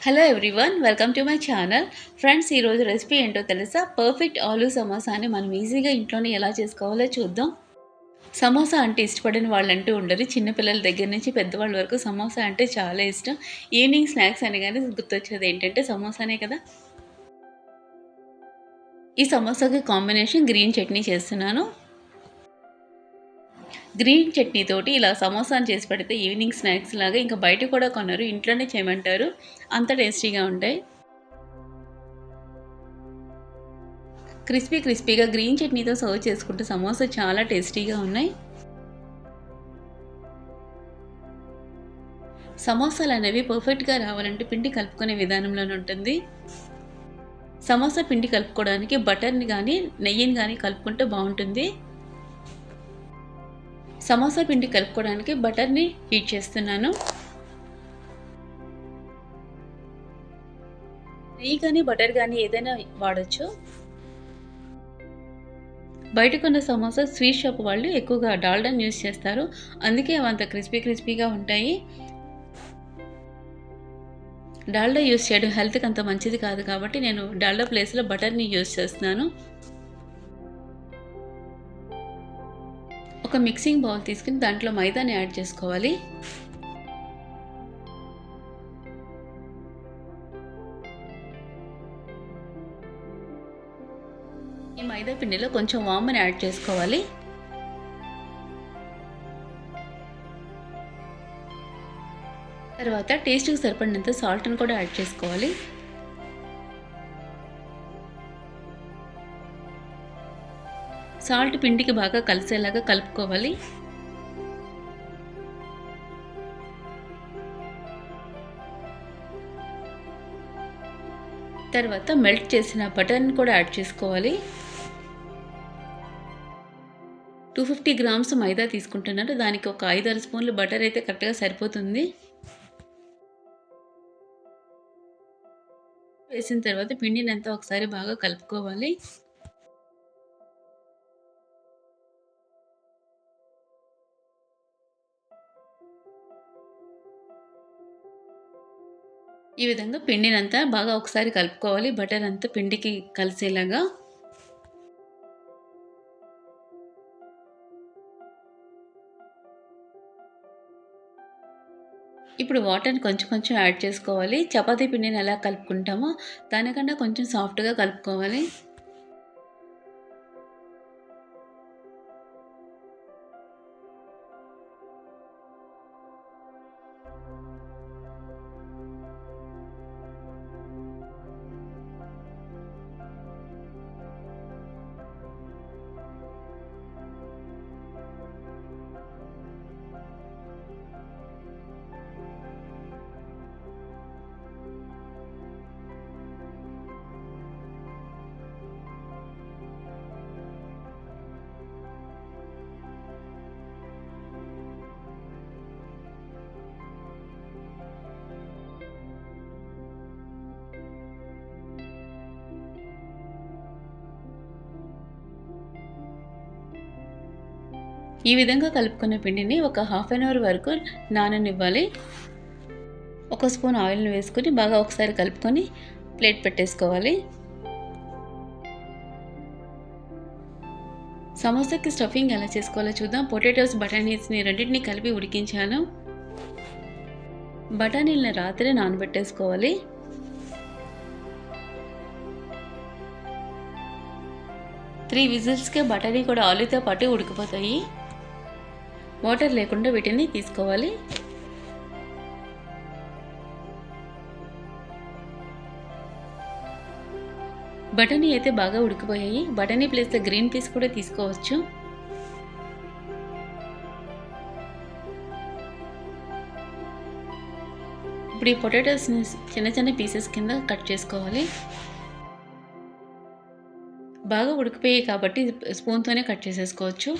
Hello everyone welcome to my channel. Friends, ఈరోజు recipe ఏంటో తెలుసా? పర్ఫెక్ట్ ఆలూ సమోసాని మనం ఈజీగా ఇంట్లోనే ఎలా చేసుకోవాలో చూద్దాం. సమోసా అంటే ఇష్టపడని వాళ్ళంటూ ఉండరు. చిన్న పిల్లల దగ్గర నుంచి పెద్దవాళ్ళ వరకు సమోసా అంటే చాలా ఇష్టం. ఈవినింగ్ స్నాక్స్ అనగానే గుర్తొచ్చేది ఏంటంటే సమోసానే కదా! ఈ సమోసాకి కాంబినేషన్ గ్రీన్ చట్నీ చేస్తున్నాను. గ్రీన్ చట్నీ తోటి ఇలా సమోసాని చేసి పెడితే ఈవినింగ్ స్నాక్స్ లాగా ఇంకా బయట కూడా కొనరు, ఇంట్లోనే చేయమంటారు. అంత టేస్టీగా ఉంటాయి. క్రిస్పీగా గ్రీన్ చట్నీతో సర్వ్ చేసుకుంటే సమోసా చాలా టేస్టీగా ఉన్నాయి. సమోసాలనేవి పర్ఫెక్ట్‌గా రావాలంటే పిండి కలుపుకునే విధానంలోనే ఉంటుంది. సమోసా పిండి కలుపుకోవడానికి బటర్‌ని గానీ, నెయ్యిని గానీ కలుపుకుంటే బావుంటుంది. సమోసా పిండి కలుపుకోవడానికి బటర్‌ని హీట్ చేస్తున్నాను. నెయ్యి గానీ, బటర్ గానీ ఏదైనా వాడొచ్చు. బయట కొన్న సమోసా స్వీట్ షాప్ వాళ్ళు ఎక్కువగా డాల్డాని యూజ్ చేస్తారు. అందుకే అవంత క్రిస్పీగా ఉంటాయి. డాల్డా యూజ్ చేయడం హెల్త్‌కి అంత మంచిది కాదు కాబట్టి నేను డాల్డా ప్లేస్‌లో బటర్‌ని యూజ్ చేస్తున్నాను. ఒక మిక్సింగ్ బౌల్ తీసుకొని దాంట్లో మైదాని యాడ్ చేసుకోవాలి. ఈ మైదా పిండిలో కొంచెం వాముని యాడ్ చేసుకోవాలి. తర్వాత టేస్ట్‌కి సరిపడినంత సాల్ట్‌ని కూడా యాడ్ చేసుకోవాలి. సాల్ట్ పిండికి బాగా కలిసేలాగా కలుపుకోవాలి. తర్వాత మెల్ట్ చేసిన బటర్‌ని కూడా యాడ్ చేసుకోవాలి. 250 గ్రామ్స్ మైదా తీసుకుంటున్నాను. దానికి ఒక 5, 6 స్పూన్లు బటర్ అయితే కరెక్ట్‌గా సరిపోతుంది. వేసిన తర్వాత పిండినంతా ఒకసారి బాగా కలుపుకోవాలి. ఈ విధంగా పిండినంతా బాగా ఒకసారి కలుపుకోవాలి. బటర్ అంతా పిండికి కలిసేలాగా. ఇప్పుడు వాటర్‌ని కొంచెం యాడ్ చేసుకోవాలి. చపాతీ పిండిని ఎలా కలుపుకుంటామో దానికన్నా కొంచెం సాఫ్ట్‌గా కలుపుకోవాలి. ఈ విధంగా కలుపుకున్న పిండిని ఒక హాఫ్ అన్ అవర్ వరకు నాననివ్వాలి. ఒక స్పూన్ ఆయిల్‌ని వేసుకొని బాగా ఒకసారి కలుపుకొని ప్లేట్ పెట్టేసుకోవాలి. సమోసాకి స్టఫింగ్ ఎలా చేసుకోవాలో చూద్దాం. పొటాటోస్, బఠానీస్‌ని రెండిటిని కలిపి ఉడికించాను. బఠానీలని రాత్రే నానబెట్టేసుకోవాలి. త్రీ విజిల్స్‌కే బఠానీ కూడా ఆలూతో పాటు ఉడికిపోతాయి. వాటర్ లేకుండా వీటిని తీసుకోవాలి. బఠానీ అయితే బాగా ఉడికిపోయాయి. బఠానీ ప్లేస్‌లో గ్రీన్ పీస్ కూడా తీసుకోవచ్చు. ఇప్పుడు ఈ పొటాటోస్‌ని చిన్న పీసెస్ కింద కట్ చేసుకోవాలి. బాగా ఉడికిపోయాయి కాబట్టి స్పూన్‌తోనే కట్ చేసేసుకోవచ్చు.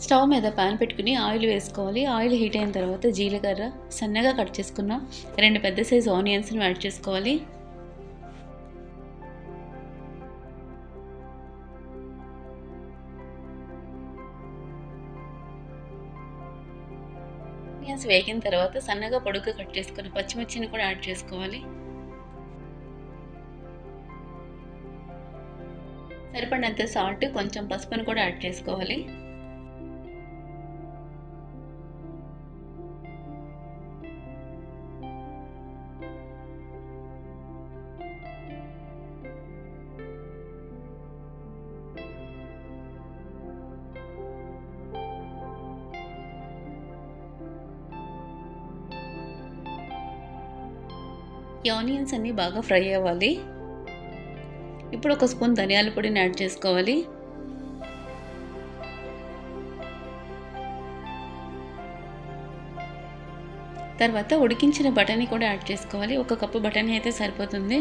స్టవ్ మీద పాన్ పెట్టుకుని ఆయిల్ వేసుకోవాలి. ఆయిల్ హీట్ అయిన తర్వాత జీలకర్ర, సన్నగా కట్ చేసుకున్న 2 పెద్ద సైజు ఆనియన్స్‌ని యాడ్ చేసుకోవాలి. ఆనియన్స్ వేగిన తర్వాత సన్నగా పొడుగ్గా కట్ చేసుకున్న పచ్చిమిర్చిని కూడా యాడ్ చేసుకోవాలి. సరిపడినంత సాల్ట్, కొంచెం పసుపును కూడా యాడ్ చేసుకోవాలి. ఈ ఆనియన్స్ అన్నీ బాగా ఫ్రై అవ్వాలి. ఇప్పుడు ఒక స్పూన్ ధనియాల పొడిని యాడ్ చేసుకోవాలి. తర్వాత ఉడికించిన బఠానీ కూడా యాడ్ చేసుకోవాలి. 1 కప్పు బఠానీ అయితే సరిపోతుంది.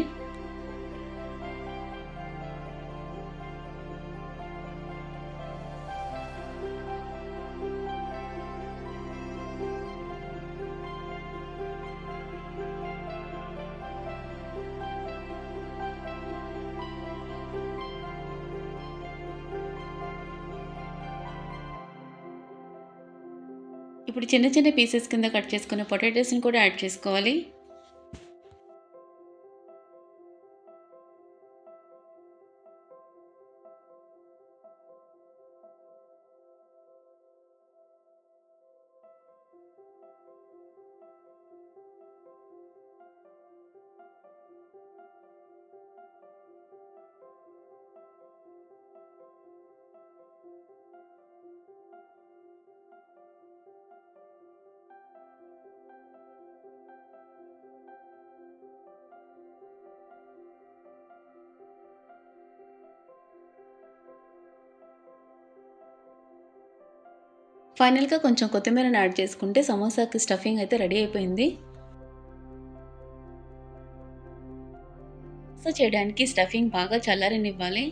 ఇప్పుడు చిన్న చిన్న పీసెస్ కింద కట్ చేసుకున్న పొటాటోస్‌ని కూడా యాడ్ చేసుకోవాలి. ఫైనల్‌గా కొంచెం కొత్తిమీరని యాడ్ చేసుకుంటే సమోసాకి స్టఫింగ్ అయితే రెడీ అయిపోయింది. సమోసా చేయడానికి స్టఫింగ్ బాగా చల్లారనివ్వాలి.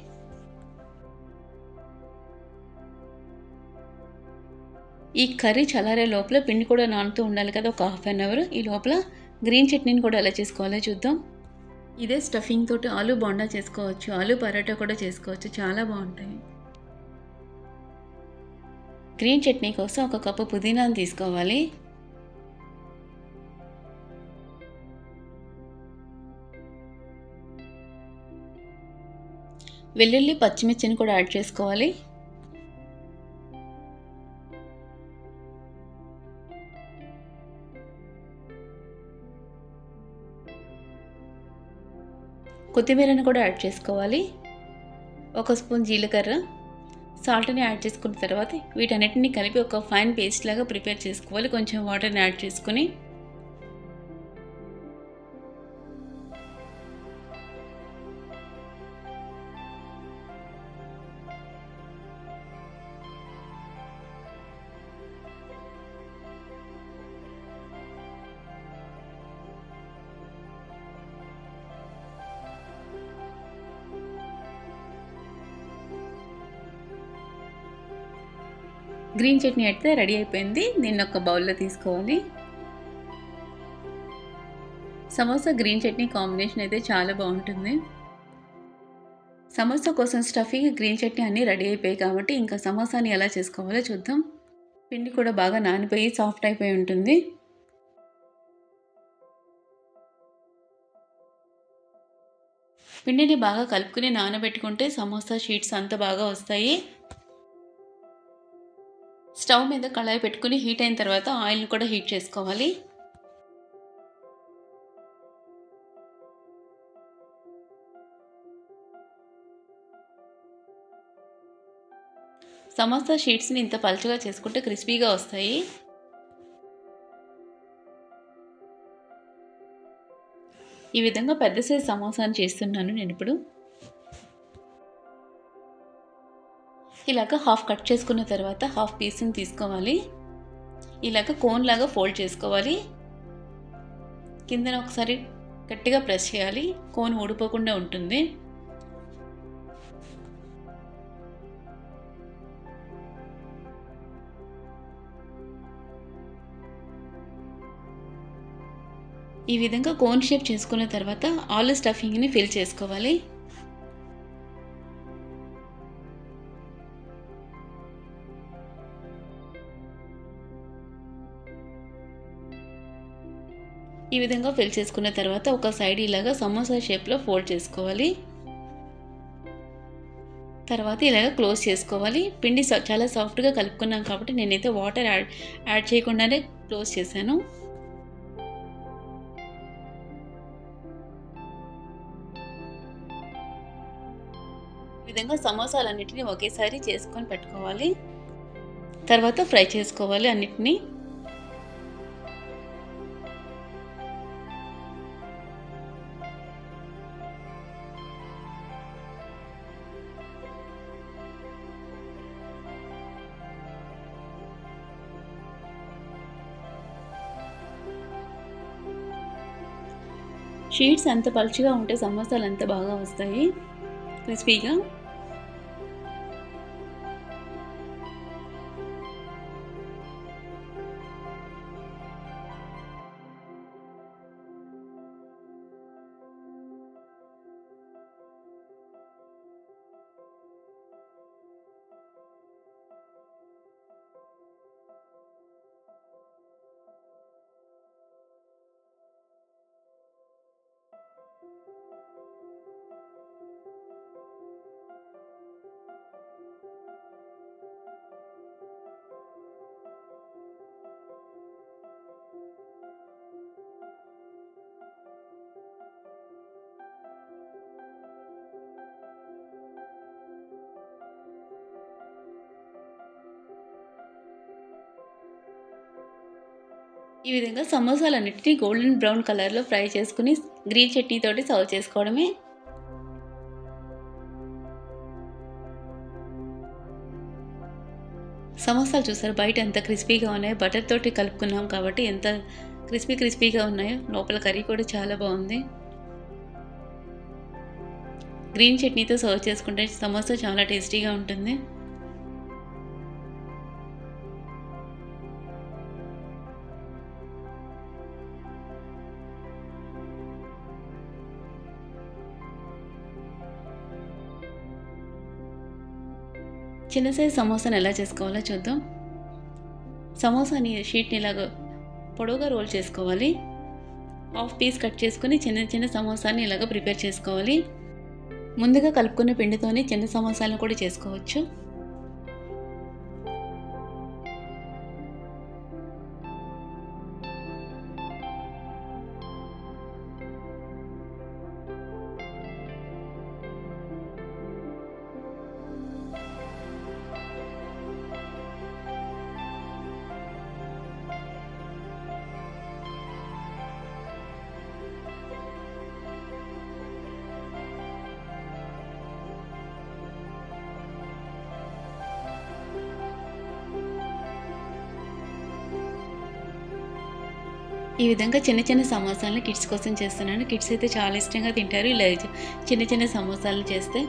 ఈ కర్రీ చల్లారే లోపల పిండి కూడా నానుతూ ఉండాలి కదా, ఒక హాఫ్ అన్ అవర్. ఈ లోపల గ్రీన్ చట్నీని కూడా ఎలా చేసుకోవాలో చూద్దాం. ఇదే స్టఫింగ్ తోటి ఆలూ బోండా చేసుకోవచ్చు, ఆలూ పరోటా కూడా చేసుకోవచ్చు, చాలా బాగుంటాయి. గ్రీన్ చట్నీ కోసం 1 కప్పు పుదీనాను తీసుకోవాలి. వెల్లుల్లి, పచ్చిమిర్చిని కూడా యాడ్ చేసుకోవాలి. కొత్తిమీరను కూడా యాడ్ చేసుకోవాలి. 1 స్పూన్ జీలకర్ర, సాల్ట్‌ని యాడ్ చేసుకున్న తర్వాత వీటన్నిటిని కలిపి ఒక ఫైన్ పేస్ట్ లాగా ప్రిపేర్ చేసుకోవాలి. కొంచెం వాటర్‌ని యాడ్ చేసుకొని గ్రీన్ చట్నీ అయితే రెడీ అయిపోయింది. దీన్ని ఒక బౌల్‌లో తీసుకోవాలి. సమోసా గ్రీన్ చట్నీ కాంబినేషన్ అయితే చాలా బాగుంటుంది. సమోసా కోసం స్టఫింగ్, గ్రీన్ చట్నీ అన్నీ రెడీ అయిపోయాయి కాబట్టి ఇంకా సమోసాని ఎలా చేసుకోవాలో చూద్దాం. పిండి కూడా బాగా నానిపోయి సాఫ్ట్ అయిపోయి ఉంటుంది. పిండిని బాగా కలుపుకుని నానబెట్టుకుంటే సమోసా షీట్స్ అంత బాగా వస్తాయి. స్టవ్ మీద కళాయి పెట్టుకుని హీట్ అయిన తర్వాత ఆయిల్ని కూడా హీట్ చేసుకోవాలి. సమోసా షీట్స్ని ఇంత పలుచగా చేసుకుంటే క్రిస్పీగా వస్తాయి. ఈ విధంగా పెద్ద సైజ్ సమోసాని చేస్తున్నాను నేను ఇప్పుడు. ఇలాగ హాఫ్ కట్ చేసుకున్న తర్వాత హాఫ్ పీస్ని తీసుకోవాలి. ఇలాగ కోన్ లాగా ఫోల్డ్ చేసుకోవాలి. కిందన ఒకసారి గట్టిగా ప్రెస్ చేయాలి, కోన్ ఊడిపోకుండా ఉంటుంది. ఈ విధంగా కోన్ షేప్ చేసుకున్న తర్వాత ఆలు స్టఫింగ్‌ని ఫిల్ చేసుకోవాలి. ఈ విధంగా ఫిల్ చేసుకున్న తర్వాత ఒక సైడ్ ఇలాగా సమోసా షేప్‌లో ఫోల్డ్ చేసుకోవాలి. తర్వాత ఇలాగ క్లోజ్ చేసుకోవాలి. పిండి చాలా సాఫ్ట్‌గా కలుపుకున్నాం కాబట్టి నేనైతే వాటర్ యాడ్ చేయకుండానే క్లోజ్ చేశాను. ఈ విధంగా సమోసాలన్నిటిని ఒకేసారి చేసుకొని పెట్టుకోవాలి. తర్వాత ఫ్రై చేసుకోవాలి అన్నిటిని. షీట్స్ ఎంత పలుచగా ఉంటే సమోసాలు అంత బాగా వస్తాయి క్రిస్పీగా. ఈ విధంగా సమోసాలన్నిటిని గోల్డెన్ బ్రౌన్ కలర్‌లో ఫ్రై చేసుకొని గ్రీన్ చట్నీ తోటి సర్వ్ చేసుకోవడమే. సమోసాలు చూసారా బయట ఎంత క్రిస్పీగా ఉన్నాయో, బటర్ తోటి కలుపుకున్నాం కాబట్టి ఎంత క్రిస్పీగా ఉన్నాయో. లోపల కర్రీ కూడా చాలా బాగుంది. గ్రీన్ చట్నీతో సర్వ్ చేసుకుంటే సమోసా చాలా టేస్టీగా ఉంటుంది. చిన్న సైజ్ సమోసాని ఎలా చేసుకోవాలో చూద్దాం. సమోసాని షీట్‌ని ఇలాగ పొడవుగా రోల్ చేసుకోవాలి. హాఫ్ పీస్ కట్ చేసుకొని చిన్న సమోసాని ఇలాగ ప్రిపేర్ చేసుకోవాలి. ముందుగా కలుపుకున్న పిండితోనే చిన్న సమోసాలను కూడా చేసుకోవచ్చు. ఈ విధంగా చిన్న సమోసాలను కిడ్స్ కోసం చేస్తున్నాను. కిడ్స్ అయితే చాలా ఇష్టంగా తింటారు ఇలా చిన్న సమోసాలను చేస్తే.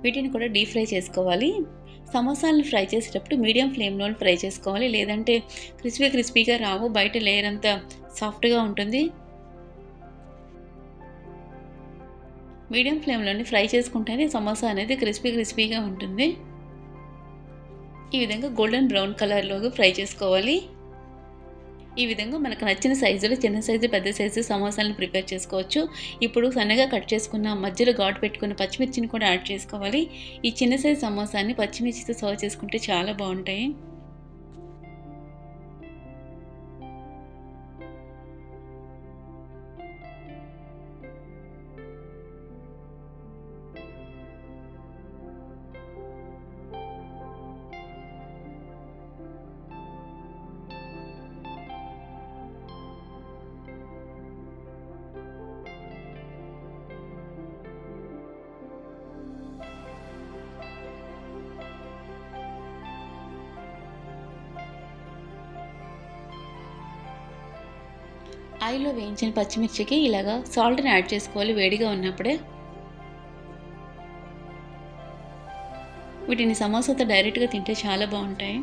వీటిని కూడా డీప్ ఫ్రై చేసుకోవాలి. సమోసాలను ఫ్రై చేసేటప్పుడు మీడియం ఫ్లేమ్‌లో ఫ్రై చేసుకోవాలి. లేదంటే క్రిస్పీగా రావు. బయట లేయర్ అంతా సాఫ్ట్‌గా ఉంటుంది. మీడియం ఫ్లేమ్‌లోనే ఫ్రై చేసుకుంటేనే సమోసా అనేది క్రిస్పీగా ఉంటుంది. ఈ విధంగా గోల్డెన్ బ్రౌన్ కలర్‌లోగా ఫ్రై చేసుకోవాలి. ఈ విధంగా మనకు నచ్చిన సైజులో చిన్న సైజు, పెద్ద సైజు సమోసాలను ప్రిపేర్ చేసుకోవచ్చు. ఇప్పుడు సన్నగా కట్ చేసుకున్న మధ్యలో ఘాటు పెట్టుకున్న పచ్చిమిర్చిని కూడా యాడ్ చేసుకోవాలి. ఈ చిన్న సైజు సమోసాని పచ్చిమిర్చితో సర్వ్ చేసుకుంటే చాలా బావుంటాయి. ఆయిల్‌లో వేయించిన పచ్చిమిర్చికి ఇలాగా సాల్ట్‌ని యాడ్ చేసుకోవాలి వేడిగా ఉన్నప్పుడే. వీటిని సమోసాతో డైరెక్ట్‌గా తింటే చాలా బావుంటాయి.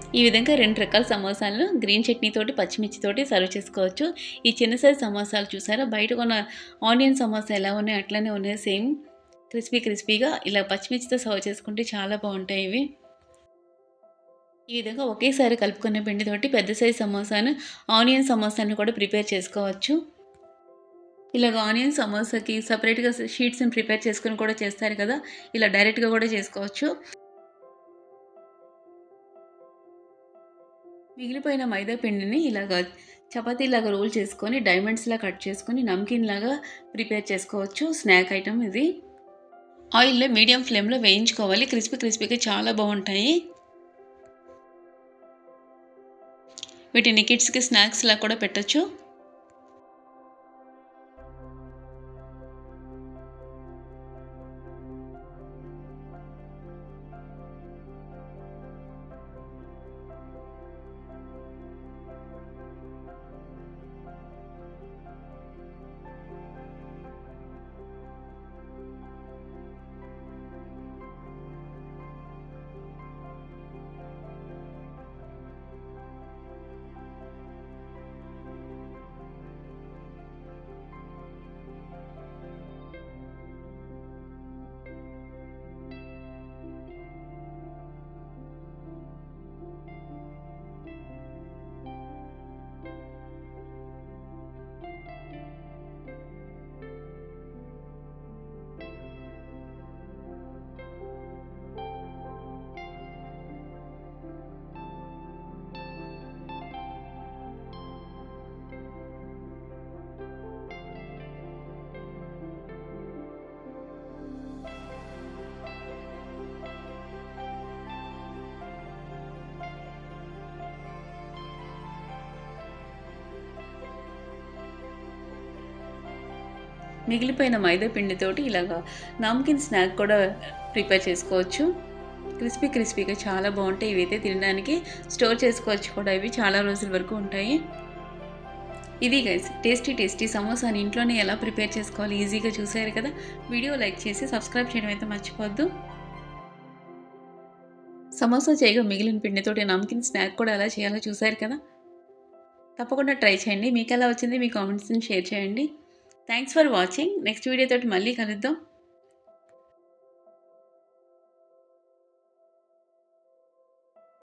ఈ విధంగా 2 రకాల సమోసాలను గ్రీన్ చట్నీతోటి, పచ్చిమిర్చితోటి సర్వ్ చేసుకోవచ్చు. ఈ చిన్న సైజ్ సమోసాలు చూసారా? బయట కొన్న ఆనియన్ సమోసా ఎలా ఉన్నాయో అట్లనే ఉన్నాయి సేమ్. క్రిస్పీగా ఇలా పచ్చిమిర్చితో సర్వ్ చేసుకుంటే చాలా బావుంటాయి ఇవి. ఈ విధంగా ఒకేసారి కలుపుకున్న పిండితోటి పెద్ద సైజ్ సమోసాను, ఆనియన్ సమోసాను కూడా ప్రిపేర్ చేసుకోవచ్చు. ఇలాగ ఆనియన్ సమోసాకి సెపరేట్‌గా షీట్స్‌ని ప్రిపేర్ చేసుకొని కూడా చేస్తారు కదా! ఇలా డైరెక్ట్‌గా కూడా చేసుకోవచ్చు. మిగిలిపోయిన మైదా పిండిని ఇలాగా చపాతీలాగా రోల్ చేసుకొని, డైమండ్స్‌లా కట్ చేసుకొని, నమ్కీన్‌లాగా ప్రిపేర్ చేసుకోవచ్చు. స్నాక్ ఐటెమ్ ఇది. ఆయిల్‌లో మీడియం ఫ్లేమ్‌లో వేయించుకోవాలి. క్రిస్పీగా చాలా బావుంటాయి. వీటిని కిడ్స్‌కి స్నాక్స్‌లా కూడా పెట్టొచ్చు. మిగిలిపోయిన మైదా పిండితోటి ఇలాగా నమ్కిన్ స్నాక్ కూడా ప్రిపేర్ చేసుకోవచ్చు. క్రిస్పీగా చాలా బావుంటాయి. ఇవైతే తినడానికి స్టోర్ చేసుకోవచ్చు కూడా. ఇవి చాలా రోజుల వరకు ఉంటాయి. ఇది గైస్ టేస్టీ సమోసాని ఇంట్లోనే ఎలా ప్రిపేర్ చేసుకోవాలి ఈజీగా చూసారు కదా! వీడియో లైక్ చేసి సబ్స్క్రైబ్ చేయడం అయితే మర్చిపోవద్దు. సమోసా చేయగా మిగిలిన పిండితోటి నమ్కిన్ స్నాక్ కూడా ఎలా చేయాలో చూసారు కదా! తప్పకుండా ట్రై చేయండి. మీకెలా వచ్చింది మీ కామెంట్స్‌ని షేర్ చేయండి. Thanks for watching. Next video తోటి మళ్ళీ కలుద్దాం.